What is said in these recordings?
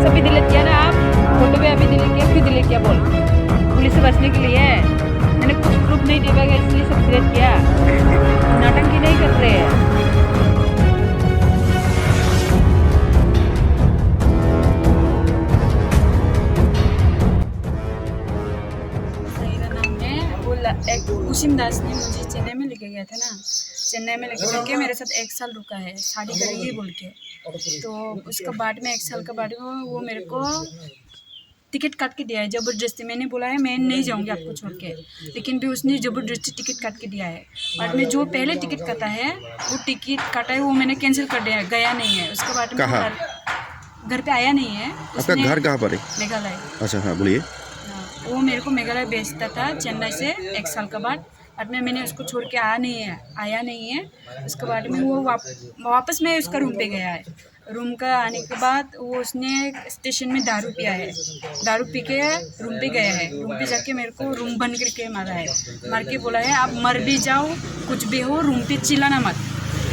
अभी डिलीट किया ना आप, फोटो भी अभी डिलीट किया, क्यों डिलीट किया बोल? पुलिस से बचने के लिए। मैंने कुछ प्रूफ नहीं दे पाएगा इसलिए सब डिलीट किया। नाटंकी नहीं कर रहे हैं। मेरा नाम है वो एक कुशिम दास ने मुझे चेन्नई में लेके गया था ना। चेन्नई में लेके जाके मेरे साथ 1 साल रुका है, शादी करेगी बोल के। तो उसका बाद में 1 साल के बाद वो मेरे को टिकट काट के दिया है ज़बरदस्ती। मैंने बोला है मैं नहीं जाऊंगी आपको छोड़ के, लेकिन भी उसने ज़बरदस्ती टिकट काट के दिया है। बाद में जो पहले टिकट काटा है वो टिकट काटा है वो मैंने कैंसिल कर दिया है, गया नहीं है। उसके बाद में घर पे आया नहीं है। आपका घर कहाँ पर है? मेघालय। अच्छा हाँ बोलिए। वो मेरे को मेघालय भेजता था चेन्नई से 1 साल के बाद में मैंने उसको छोड़ के आया नहीं है। उसके बाद में वो वापस में उसका रूम पे गया है। रूम का आने के बाद वो उसने स्टेशन में दारू पिया है, दारू पी के रूम पे गया है। रूम पे जाके मेरे को रूम बंद करके मारा है, मार के बोला है आप मर भी जाओ कुछ भी हो रूम पे चिल्लाना मत।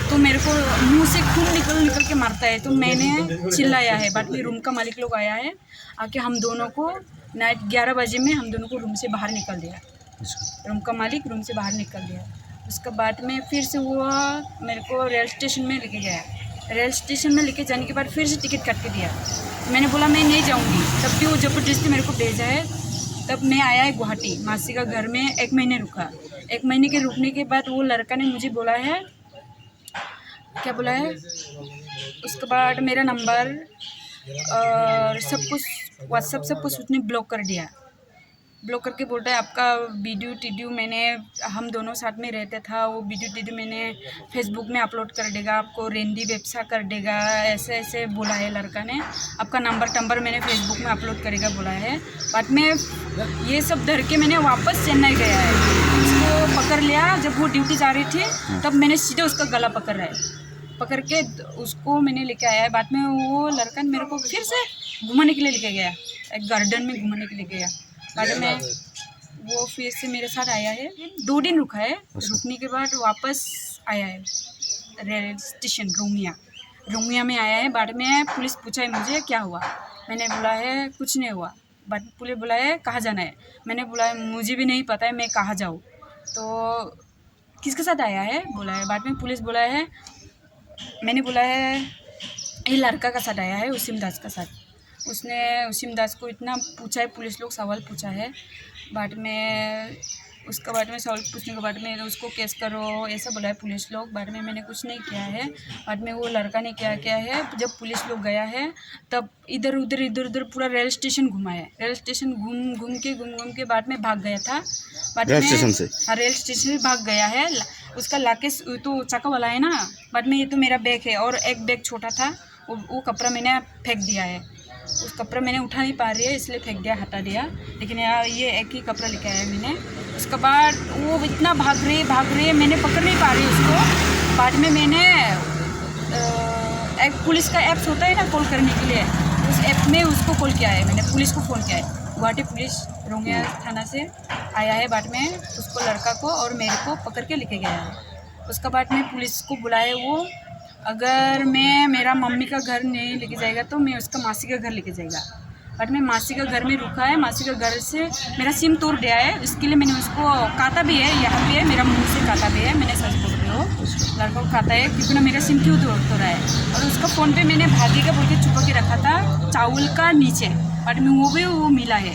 तो मेरे को मुंह से खून निकल के मारता है। तो मैंने चिल्लाया है। बाद में रूम का मालिक लोग आया है, आके हम दोनों को नाइट 11 बजे में हम दोनों को रूम से बाहर निकल दिया। रूम का मालिक रूम से बाहर निकल दिया। उसके बाद में फिर से वो मेरे को रेल स्टेशन में लेके गया। रेल स्टेशन में लेके जाने के बाद फिर से टिकट काट के दिया। मैंने बोला मैं नहीं जाऊंगी, तब भी वो ज़बरदस्ती मेरे को भेजा है। तब मैं आया है गुवाहाटी मासी का घर में, 1 महीने रुका। 1 महीने के रुकने के बाद वो लड़का ने मुझे बोला है, क्या बोला है, उसके बाद मेरा नंबर और सब कुछ व्हाट्सएप सब कुछ उसने ब्लॉक कर दिया। ब्लॉक करके बोलता है आपका वीडियो मैंने, हम दोनों साथ में रहते था, वो वीडियो मैंने फेसबुक में अपलोड कर देगा, आपको रेंडी व्यवसा कर देगा, ऐसे ऐसे बोला है लड़का ने। आपका नंबर मैंने फेसबुक में अपलोड करेगा बोला है। बाद में ये सब डर के मैंने वापस चेन्नई गया है। उसको पकड़ लिया जब वो ड्यूटी जा रही थी, तब मैंने सीधे उसका गला पकड़ के उसको मैंने लेके आया है। बाद में वो लड़का मेरे को फिर से घुमाने के लिए लेके गया, एक गार्डन में घुमाने के लिए गया। बाद में वो फिर से मेरे साथ आया है, 2 दिन रुका है। रुकने के बाद वापस आया है रेल स्टेशन रोमिया में आया है। बाद में पुलिस पूछा है मुझे क्या हुआ, मैंने बोला है कुछ नहीं हुआ। बाद पुलिस बोला है कहाँ जाना है, मैंने बोला है मुझे भी नहीं पता है मैं कहाँ जाऊँ। तो किसके साथ आया है बोला है। बाद में पुलिस बोला है, मैंने बोला है ये लड़का का साथ आया है उसीम दास का साथ। उसने उसीम दास को इतना पूछा है, पुलिस लोग सवाल पूछा है। बाद में उसके बाद में सवाल पूछने के बाद में उसको केस करो ऐसा बोला है पुलिस लोग। बाद में मैंने कुछ नहीं किया है। बाद में वो लड़का ने क्या किया है, जब पुलिस लोग गया है तब इधर उधर पूरा रेल स्टेशन घुमा है। रेल स्टेशन घूम के बाद में भाग गया था। बाद में रेल स्टेशन से भाग गया है। उसका लाकेश तो चाका वाला है ना। बाद में ये तो मेरा बैग है और एक बैग छोटा था, वो कपड़ा मैंने फेंक दिया है। उस कपड़ा मैंने उठा नहीं पा रही है इसलिए फेंक दिया, हटा दिया। लेकिन यार ये एक ही कपड़ा लेके आया मैंने। उसके बाद वो इतना भाग रही है, मैंने पकड़ नहीं पा रही उसको। बाद में मैंने एक पुलिस का ऐप्स होता है ना कॉल करने के लिए, उस ऐप में उसको कॉल किया है मैंने, पुलिस को फ़ोन किया है। गुवाहाटी पुलिस रोंगिया थाना से आया है। बाद में उसको लड़का को और मेरे को पकड़ के लेके गया है। उसके बाद में पुलिस को बुलाया, वो अगर मैं मेरा मम्मी का घर नहीं लेके जाएगा तो मैं उसका मासी का घर लेके जाएगा। बट मैं मासी का घर में रुका है। मासी का घर से मेरा सिम तोड़ दिया है, इसके लिए मैंने उसको काटा भी है, यहाँ पे है मेरा मुंह से काटा भी है। मैंने सच बोल रही हो, लड़का को काटा है क्योंकि ना मेरा सिम क्यों तोड़ा है। और उसका फ़ोन पे मैंने भागेगा बोल के छुपा के रखा था चावल का नीचे। बट में वो मिला है,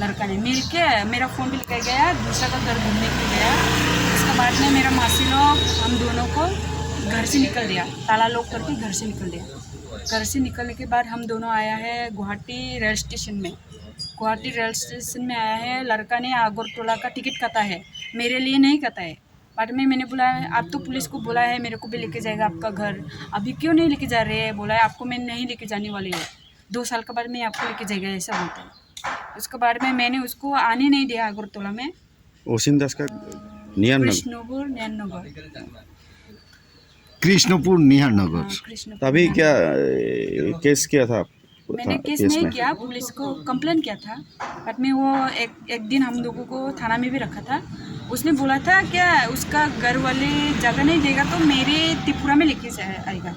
लड़का ने मिल के मेरा फ़ोन भी लेकर गया, दूसरा का घर घूमने के लिए गया। उसके बाद में मेरा मासी लोग हम दोनों को घर से निकल दिया, ताला लॉक करके घर से निकल दिया। घर से निकलने के बाद हम दोनों आया है गुवाहाटी रेल स्टेशन में। गुवाहाटी रेल स्टेशन में आया है, लड़का ने आगरतला का टिकट काटा है, मेरे लिए नहीं काटा है। बाद में मैंने बोला आप तो पुलिस को बोला है मेरे को भी लेके जाएगा आपका घर, अभी क्यों नहीं लेके जा रहे हैं। बोला है आपको मैं नहीं लेके जाने वाली है, 2 साल के बाद मैं आपको लेके जाएगा ऐसा बोलता है। उसके बाद में मैंने उसको आने नहीं दिया आगरतला में। उसीम दास का कृष्णपुर निहारनगर। तभी क्या केस किया था? मैंने केस नहीं किया, पुलिस को कंप्लेन किया था। बाद में वो एक दिन हम लोगों को थाना में भी रखा था। उसने बोला था क्या उसका घर वाले जगह नहीं देगा तो मेरे त्रिपुरा में लेके आएगा।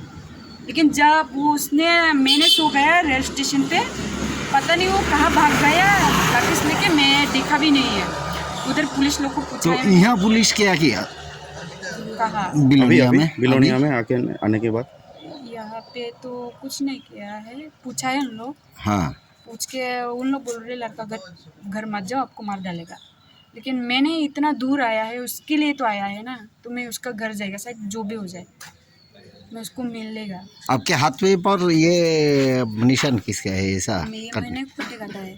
लेकिन जब वो उसने मैंने सो गया रेल स्टेशन पे, पता नहीं वो कहाँ भाग गया लाठीस लेके, मैं देखा भी नहीं है। उधर पुलिस लोग को तो पूछा है, यहाँ पुलिस क्या किया कहा अभी बिलोनिया अभी में? बिलोनिया में आके आने के बाद यहाँ पे तो कुछ नहीं किया है, पूछा है उन लोग, हाँ, पूछ के उन लोग बोल रहे लड़का घर मत जाओ, आपको मार डालेगा। लेकिन मैंने इतना दूर आया है, उसके लिए तो आया है ना, तो मैं उसका घर जाएगा, शायद जो भी हो जाए मैं उसको मिल लेगा। आपके हाथ पे पर ये निशान किसका है ऐसा? मैंने खुद ही काटा है।